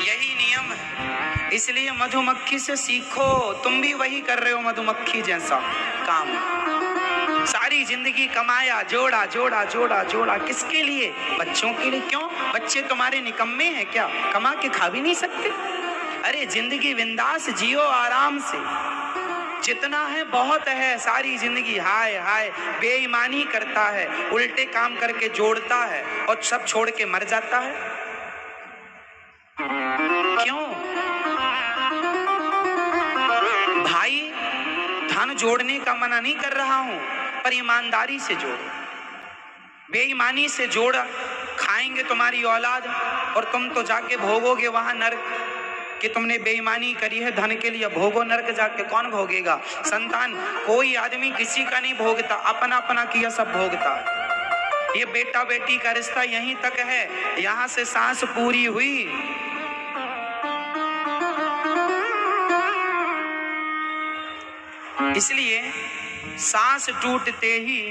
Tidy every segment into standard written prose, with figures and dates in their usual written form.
यही नियम है। इसलिए मधुमक्खी से सीखो, तुम भी वही कर रहे हो मधुमक्खी जैसा काम। सारी जिंदगी कमाया, जोड़ा जोड़ा जोड़ा जोड़ा, किसके लिए? बच्चों के लिए। क्यों? बच्चे तुम्हारे निकम्मे हैं क्या? कमा के खा भी नहीं सकते? अरे जिंदगी बिंदास जियो, आराम से, जितना है बहुत है। सारी जिंदगी हाय हाय बेईमानी करता है, उल्टे काम करके जोड़ता है और सब छोड़ के मर जाता है। क्यों? भाई धन जोड़ने का मना नहीं कर रहा हूं, पर ईमानदारी से जोड़ो। बेईमानी से जोड़ा खाएंगे तुम्हारी औलाद, और तुम तो जाके भोगोगे वहां नरक कि तुमने बेईमानी करी है धन के लिए। भोगो नरक जाके। कौन भोगेगा? संतान। कोई आदमी किसी का नहीं भोगता, अपना अपना किया सब भोगता। ये बेटा बेटी का रिश्ता यहीं तक है, यहां से सांस पूरी हुई इसलिए सांस टूटते ही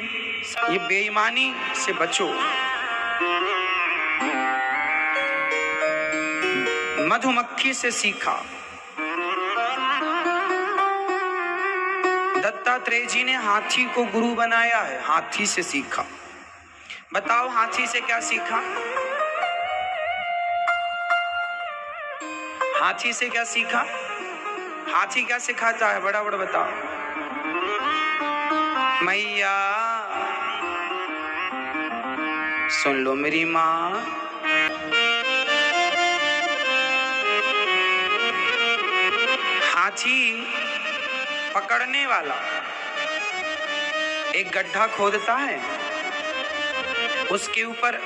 ये बेईमानी से बचो। मधुमक्खी से सीखा। दत्तात्रेय जी ने हाथी को गुरु बनाया है, हाथी से सीखा। बताओ हाथी से क्या सीखा? हाथी से क्या सीखा? हाथी क्या सिखाता है? बड़ा बड़ा बताओ। मैया सुन लो मेरी माँ, हाथी पकड़ने वाला एक गड्ढा खोदता है, उसके ऊपर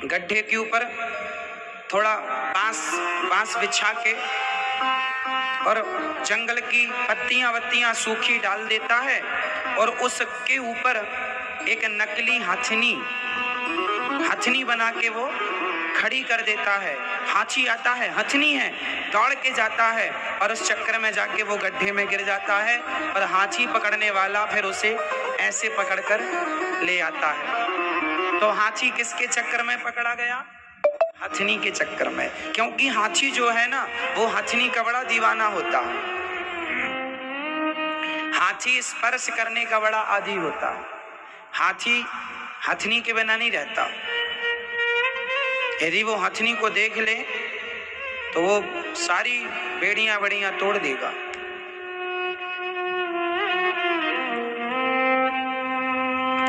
गड्ढे के ऊपर थोड़ा बांस बिछा के और जंगल की पत्तियां वत्तियां सूखी डाल देता है, और उसके ऊपर एक नकली हथनी बना के वो खड़ी कर देता है। हाथी आता है, हथनी है, दौड़ के जाता है और उस चक्कर में जाके वो गड्ढे में गिर जाता है, और हाथी पकड़ने वाला फिर उसे ऐसे पकड़कर ले आता है। तो हाथी किसके चक्कर में पकड़ा गया? हथनी के चक्कर में। क्योंकि हाथी जो है ना, वो हथनी का बड़ा दीवाना होता है। हाथी स्पर्श करने का बड़ा आदी होता है। हाथी हथनी के बिना नहीं रहता। यदि वो हथनी को देख ले तो वो सारी बेड़ियां बड़ियां तोड़ देगा।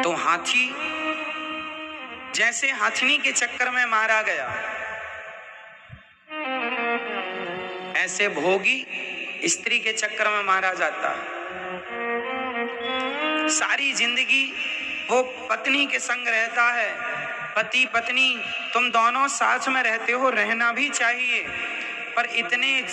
तो हाथी जैसे हथनी के चक्कर में मारा गया, ऐसे भोगी स्त्री के चक्कर में मारा जाता है। सारी जिंदगी वो पत्नी के संग रहता है। पति पत्नी तुम दोनों साथ में रहते हो, रहना भी चाहिए, पर इतने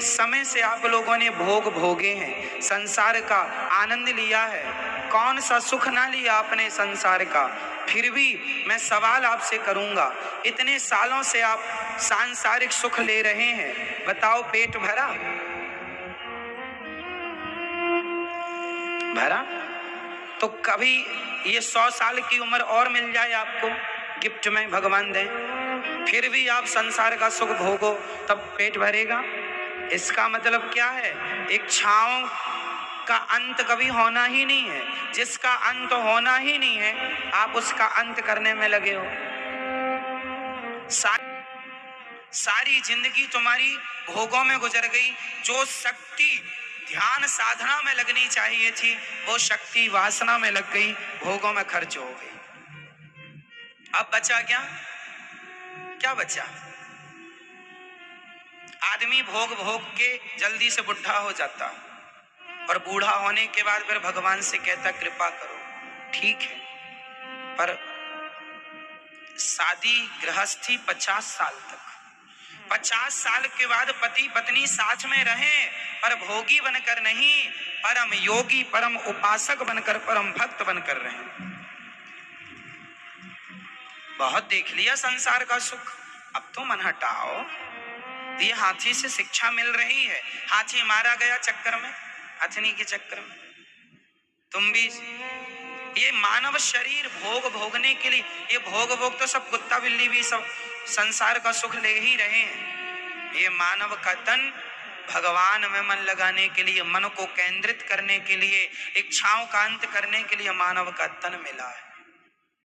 समय से आप लोगों ने भोग भोगे हैं, संसार का आनंद लिया है, कौन सा सुख ना लिया अपने संसार का। फिर भी मैं सवाल आपसे करूंगा, इतने सालों से आप सांसारिक सुख ले रहे हैं, बताओ पेट भरा? भरा? तो कभी ये 100 साल की उम्र और मिल जाए आपको गिफ्ट में, भगवान दें, फिर भी आप संसार का सुख भोगो, तब पेट भरेगा? इसका मतलब क्या है? इच्छाओं का अंत कभी होना ही नहीं है। जिसका अंत होना ही नहीं है, आप उसका अंत करने में लगे हो। सारी जिंदगी तुम्हारी भोगों में गुजर गई। जो शक्ति ध्यान साधना में लगनी चाहिए थी, वो शक्ति वासना में लग गई, भोगों में खर्च हो गई। अब बचा क्या? क्या बचा? आदमी भोग भोग के जल्दी से बुढ़ा हो जाता, और बूढ़ा होने के बाद फिर भगवान से कहता कृपा करो। ठीक है, पर शादी गृहस्थी 50 साल तक, 50 साल के बाद पति पत्नी साथ में रहें, पर भोगी बनकर नहीं, परम योगी परम उपासक बनकर, परम भक्त बनकर रहें। बहुत देख लिया संसार का सुख, अब तो मन हटाओ। ये हाथी से शिक्षा मिल रही है। हाथी मारा गया चक्कर में, हथनी के चक्कर में। तुम भी ये मानव शरीर भोग भोगने के लिए, ये भोग भोग तो सब कुत्ता बिल्ली भी सब संसार का सुख ले ही रहे हैं। ये मानव का तन भगवान में मन लगाने के लिए, मन को केंद्रित करने के लिए, इच्छाओं का अंत करने के लिए मानव का तन मिला है।